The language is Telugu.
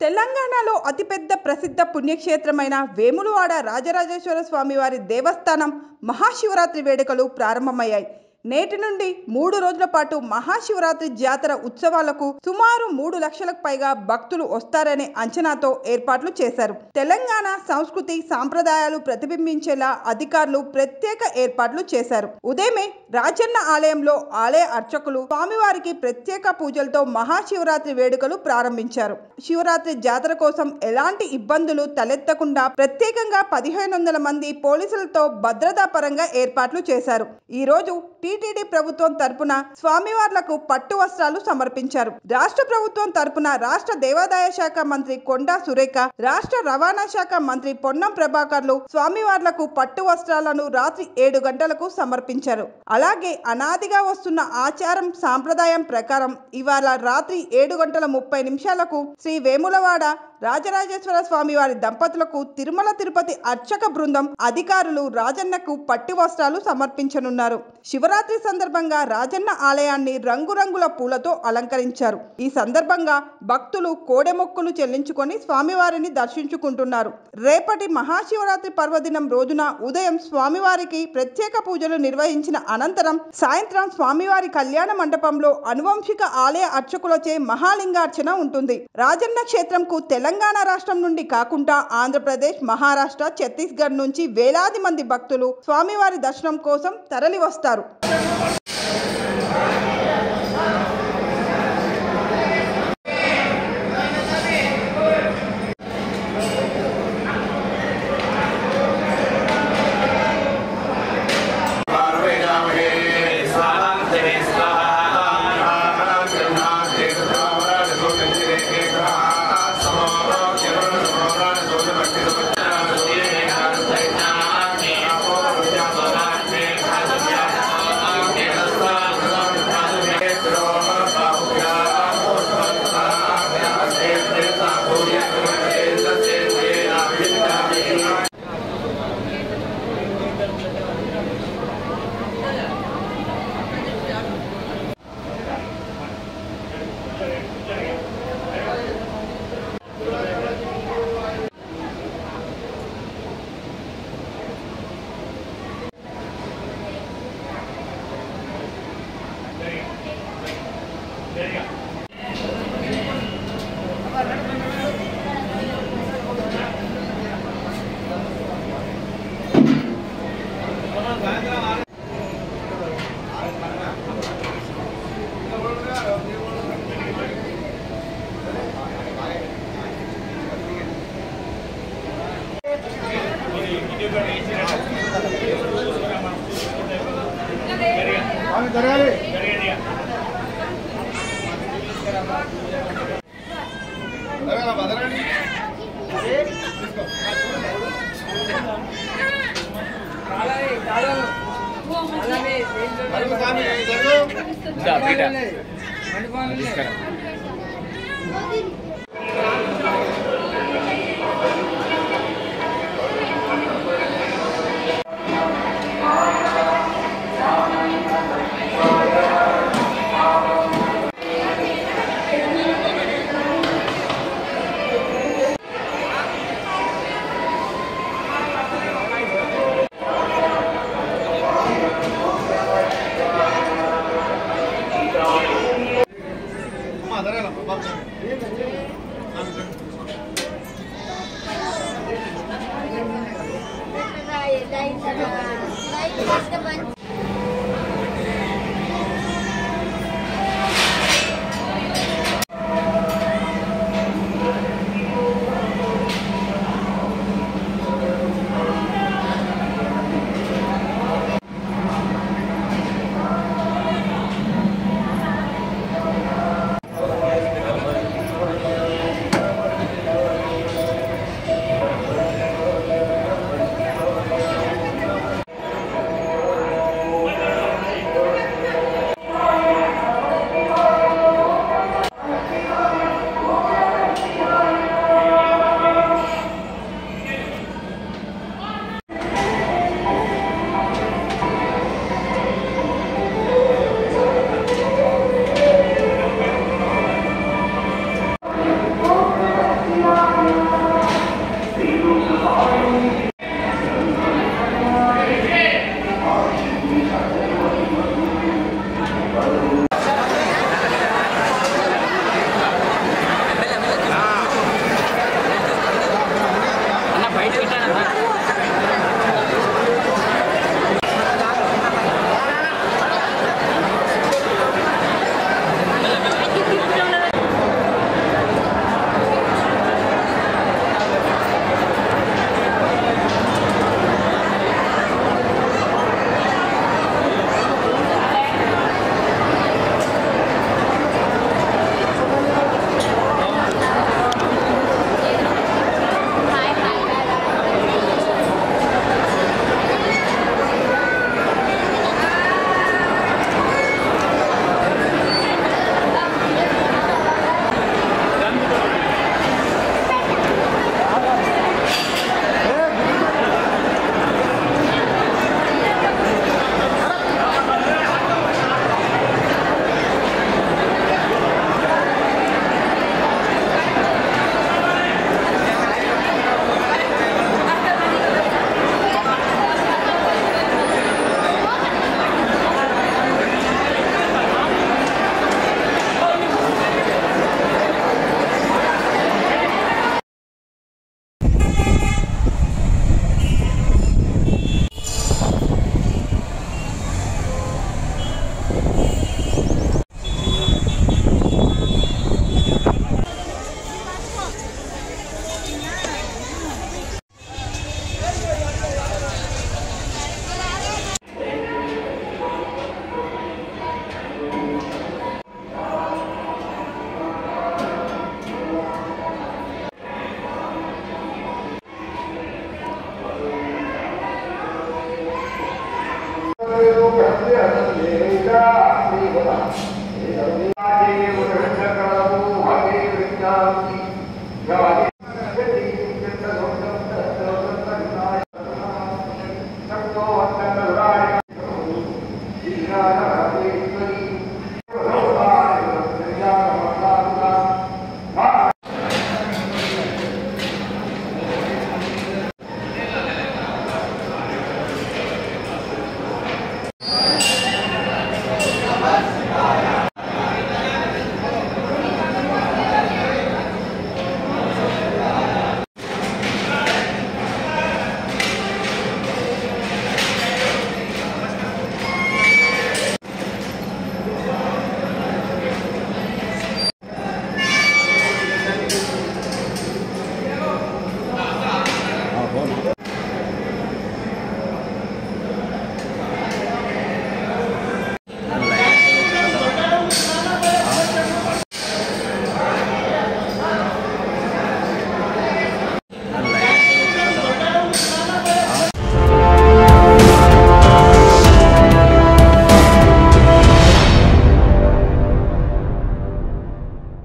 తెలంగాణలో అతిపెద్ద ప్రసిద్ధ పుణ్యక్షేత్రమైన వేములవాడ రాజరాజేశ్వర స్వామివారి దేవస్థానం మహాశివరాత్రి వేడుకలు ప్రారంభమయ్యాయి. నేటి నుండి 3 రోజుల పాటు మహాశివరాత్రి జాతర ఉత్సవాలకు సుమారు 3 లక్షలకు పైగా భక్తులు వస్తారనే అంచనాతో ఏర్పాట్లు చేశారు. తెలంగాణ సంస్కృతి సాంప్రదాయాలు ప్రతిబింబించేలా అధికారులు ప్రత్యేక ఏర్పాట్లు చేశారు. ఉదయమే రాజన్న ఆలయంలో ఆలయ అర్చకులు స్వామివారికి ప్రత్యేక పూజలతో మహాశివరాత్రి వేడుకలు ప్రారంభించారు. శివరాత్రి జాతర కోసం ఎలాంటి ఇబ్బందులు తలెత్తకుండా ప్రత్యేకంగా 1500 మంది పోలీసులతో భద్రతా పరంగా ఏర్పాట్లు చేశారు. ఈ రోజు టీటీడీ ప్రభుత్వం తరపున స్వామివార్లకు పట్టు వస్త్రాలు సమర్పించారు. రాష్ట్ర ప్రభుత్వం తరపున రాష్ట్ర దేవాదాయ శాఖ మంత్రి కొండా సురేఖ, రాష్ట్ర రవాణా శాఖ మంత్రి పొన్నం ప్రభాకర్లు స్వామివార్లకు పట్టు వస్త్రాలను రాత్రి 7 గంటలకు సమర్పించారు. అలాగే అనాదిగా వస్తున్న ఆచారం సాంప్రదాయం ప్రకారం ఇవాళ రాత్రి 7:30 శ్రీ వేములవాడ రాజరాజేశ్వర స్వామివారి దంపతులకు తిరుమల తిరుపతి అర్చక బృందం అధికారులు రాజన్నకు పట్టు వస్త్రాలు సమర్పించనున్నారు. శివరాత్రి సందర్భంగా రాజన్న ఆలయాన్ని రంగురంగుల పూలతో అలంకరించారు. ఈ సందర్భంగా భక్తులు కోడెమొక్కులు చెల్లించుకొని స్వామివారిని దర్శించుకుంటున్నారు. రేపటి మహాశివరాత్రి పర్వదినం రోజున ఉదయం స్వామివారికి ప్రత్యేక పూజలు నిర్వహించిన అనంతరం సాయంత్రం స్వామివారి కళ్యాణ మండపంలో అనువంశిక ఆలయ అర్చకులచే మహాలింగార్చన ఉంటుంది. రాజన్న క్షేత్రంకు తెలంగాణ రాష్ట్రం నుండి కాకుండా ఆంధ్రప్రదేశ్, మహారాష్ట్ర, ఛత్తీస్గఢ్ నుంచి వేలాది మంది భక్తులు స్వామివారి దర్శనం కోసం తరలి వస్తారు.